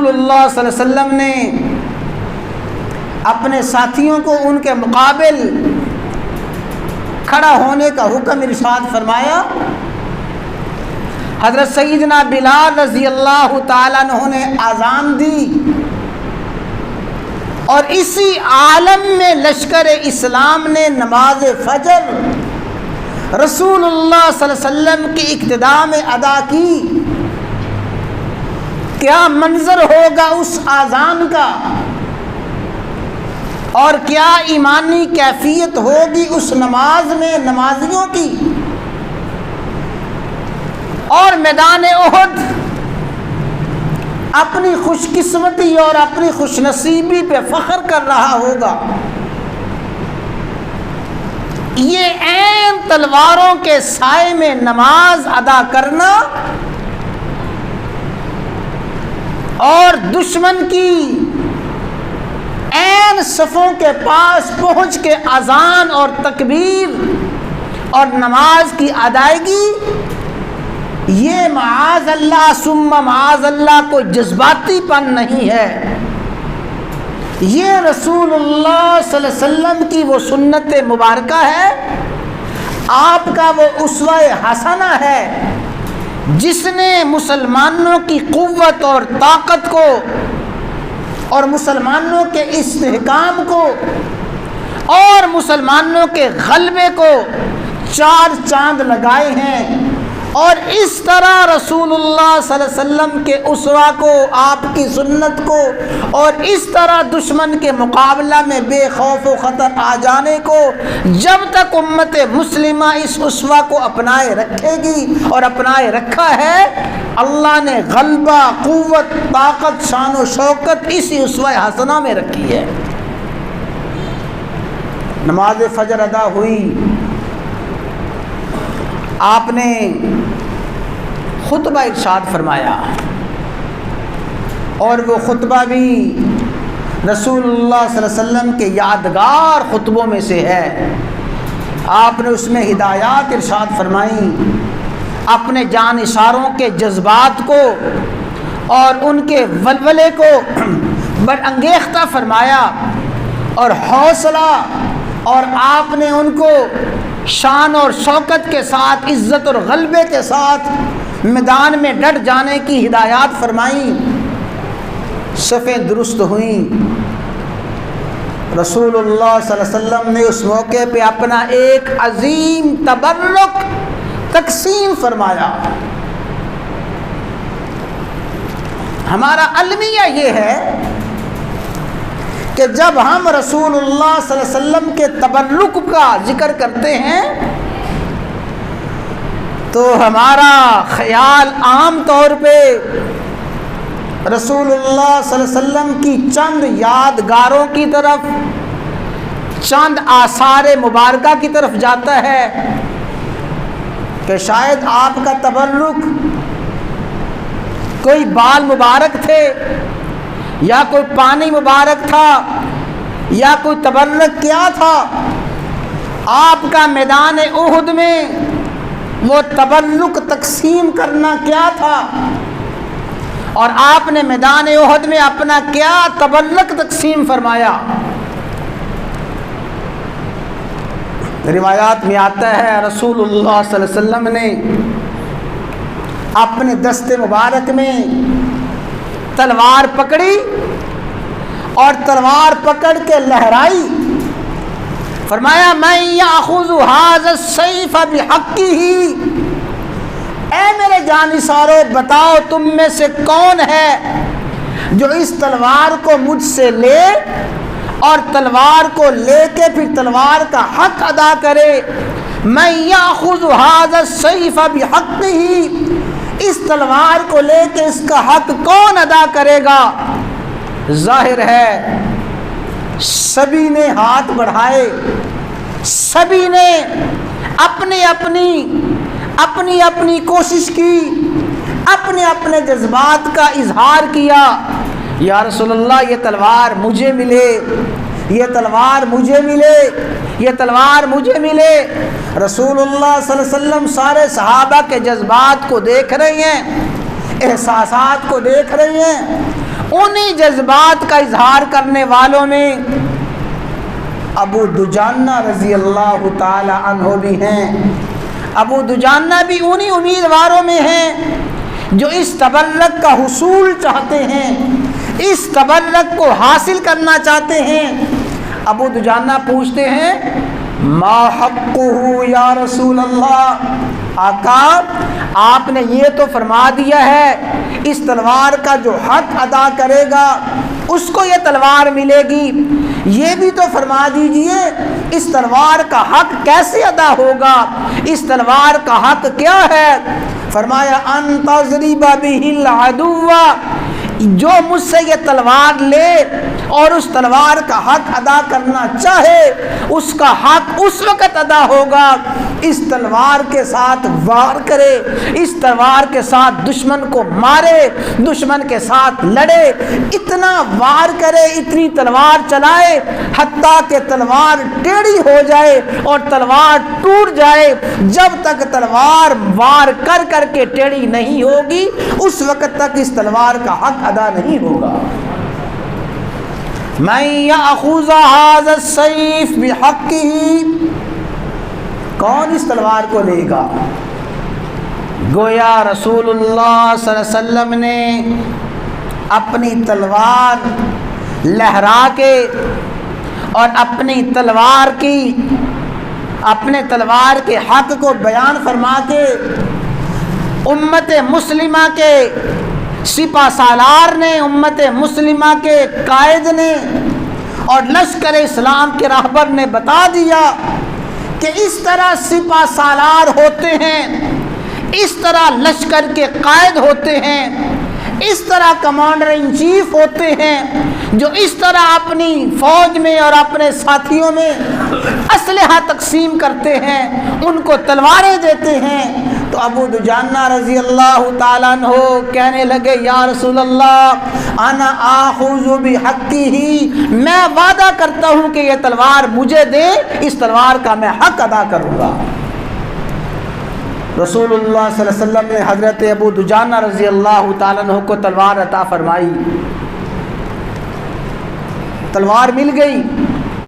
رسول اللہ صلی اللہ علیہ وسلم نے اپنے ساتھیوں کو ان کے مقابل کھڑا ہونے کا حکم ارشاد فرمایا۔ حضرت سیدنا بلال رضی اللہ تعالیٰ عنہ نے اذان دی، اور اسی عالم میں لشکر اسلام نے نماز فجر رسول اللہ صلی اللہ علیہ وسلم کی اقتداء میں ادا کی۔ کیا منظر ہوگا اس اذان کا، اور کیا ایمانی کیفیت ہوگی اس نماز میں نمازیوں کی۔ اور میدان احد اپنی خوش قسمتی اور اپنی خوش نصیبی پہ فخر کر رہا ہوگا۔ یہ عین تلواروں کے سائے میں نماز ادا کرنا اور دشمن کی عین صفوں کے پاس پہنچ کے اذان اور تکبیر اور نماز کی ادائیگی، یہ معاذ اللہ ثم معاذ اللہ کوئی جذباتی پن نہیں ہے، یہ رسول اللہ صلی اللہ علیہ وسلم کی وہ سنت مبارکہ ہے، آپ کا وہ اسوہ حسنہ ہے جس نے مسلمانوں کی قوت اور طاقت کو اور مسلمانوں کے استحکام کو اور مسلمانوں کے غلبے کو چار چاند لگائے ہیں۔ اور اس طرح رسول اللہ صلی اللہ علیہ وسلم کے اسوہ کو، آپ کی سنت کو، اور اس طرح دشمن کے مقابلہ میں بے خوف و خطر آ جانے کو جب تک امت مسلمہ اس اسوہ کو اپنائے رکھے گی اور اپنائے رکھا ہے، اللہ نے غلبہ، قوت، طاقت، شان و شوکت اسی اسوہ حسنہ میں رکھی ہے۔ نماز فجر ادا ہوئی، آپ نے خطبہ ارشاد فرمایا، اور وہ خطبہ بھی رسول اللہ صلی اللہ علیہ وسلم کے یادگار خطبوں میں سے ہے۔ آپ نے اس میں ہدایات ارشاد فرمائیں، اپنے جانثاروں کے جذبات کو اور ان کے ولولے کو برانگیختہ فرمایا اور حوصلہ، اور آپ نے ان کو شان اور شوکت کے ساتھ، عزت اور غلبے کے ساتھ میدان میں ڈٹ جانے کی ہدایات فرمائیں۔ صفیں درست ہوئیں، رسول اللہ صلی اللہ علیہ وسلم نے اس موقع پہ اپنا ایک عظیم تبرک تقسیم فرمایا۔ ہمارا المیہ یہ ہے کہ جب ہم رسول اللہ صلی اللہ علیہ وسلم کے تبرک کا ذکر کرتے ہیں تو ہمارا خیال عام طور پہ رسول اللہ صلی اللہ علیہ وسلم کی چند یادگاروں کی طرف، چند آثار مبارکہ کی طرف جاتا ہے کہ شاید آپ کا تبرک کوئی بال مبارک تھے، یا کوئی پانی مبارک تھا، یا کوئی تبرک کیا تھا۔ آپ کا میدان احد میں وہ تبرک تقسیم کرنا کیا تھا، اور آپ نے میدان احد میں اپنا کیا تبرک تقسیم فرمایا۔ روایات میں آتا ہے رسول اللہ صلی اللہ علیہ وسلم نے اپنے دست مبارک میں تلوار پکڑی اور تلوار پکڑ کے لہرائی، فرمایا میں یاخذ ھذا السیف بحقہ، اے میرے جانثارو بتاؤ تم میں سے کون ہے جو اس تلوار کو مجھ سے لے اور تلوار کو لے کے پھر تلوار کا حق ادا کرے۔ میں یاخذ ھذا السیف بحقہ، اس تلوار کو لے کے اس کا حق کون ادا کرے گا؟ ظاہر ہے سبھی نے ہاتھ بڑھائے، سبھی نے اپنی اپنی کوشش کی، اپنے اپنے جذبات کا اظہار کیا۔ یا رسول اللہ یہ تلوار مجھے ملے، یہ تلوار مجھے ملے، یہ تلوار مجھے ملے۔ رسول اللہ صلی اللہ علیہ وسلم سارے صحابہ کے جذبات کو دیکھ رہے ہیں، احساسات کو دیکھ رہے ہیں، انہی جذبات کا اظہار کرنے والوں میں ابو دجانہ رضی اللہ تعالی عنہ بھی ہیں۔ ابو دجانہ بھی انہی امیدواروں میں ہیں جو اس تبرک کا حصول چاہتے ہیں، اس تبرک کو حاصل کرنا چاہتے ہیں۔ ابو دجانہ پوچھتے ہیں ما حقہ یا رسول اللہ، آقا آپ نے یہ تو فرما دیا ہے اس تلوار کا جو حق ادا کرے گا اس کو یہ تلوار ملے گی، یہ بھی تو فرما دیجئے اس تلوار کا حق کیسے ادا ہوگا، اس تلوار کا حق کیا ہے؟ فرمایا ان تضرب بہ العدو، جو مجھ سے یہ تلوار لے اور اس تلوار کا حق ادا کرنا چاہے اس کا حق اس وقت ادا ہوگا اس تلوار کے ساتھ وار کرے، اس تلوار کے ساتھ دشمن کو مارے، دشمن کے ساتھ لڑے، اتنا وار کرے، اتنی تلوار چلائے حتیٰ کہ تلوار ٹیڑھی ہو جائے اور تلوار ٹوٹ جائے۔ جب تک تلوار وار کر کر کے ٹیڑھی نہیں ہوگی اس وقت تک اس تلوار کا حق ادا نہیں ہوگا۔ من یأخذ ھذا السیف بحقہ، کون اس تلوار کو لے گا؟ گویا رسول اللہ صلی اللہ علیہ وسلم نے اپنی تلوار لہرا کے اور اپنے تلوار کے حق کو بیان فرما کے امت مسلمہ کے سپہ سالار نے، امت مسلمہ کے قائد نے اور لشکر اسلام کے راہبر نے بتا دیا کہ اس طرح سپہ سالار ہوتے ہیں، اس طرح لشکر کے قائد ہوتے ہیں، اس طرح کمانڈر ان چیف ہوتے ہیں جو اس طرح اپنی فوج میں اور اپنے ساتھیوں میں اسلحہ تقسیم کرتے ہیں، ان کو تلواریں دیتے ہیں۔ تو ابو دجانہ رضی اللہ تعالیٰ عنہ کہنے لگے یا رسول اللہ انا آخذ بحقہ، میں وعدہ کرتا ہوں کہ یہ تلوار مجھے دے، اس تلوار کا میں حق ادا کروں گا۔ رسول اللہ صلی اللہ علیہ وسلم نے حضرت ابو دجانہ رضی اللہ تعالیٰ عنہ کو تلوار عطا فرمائی، تلوار مل گئی۔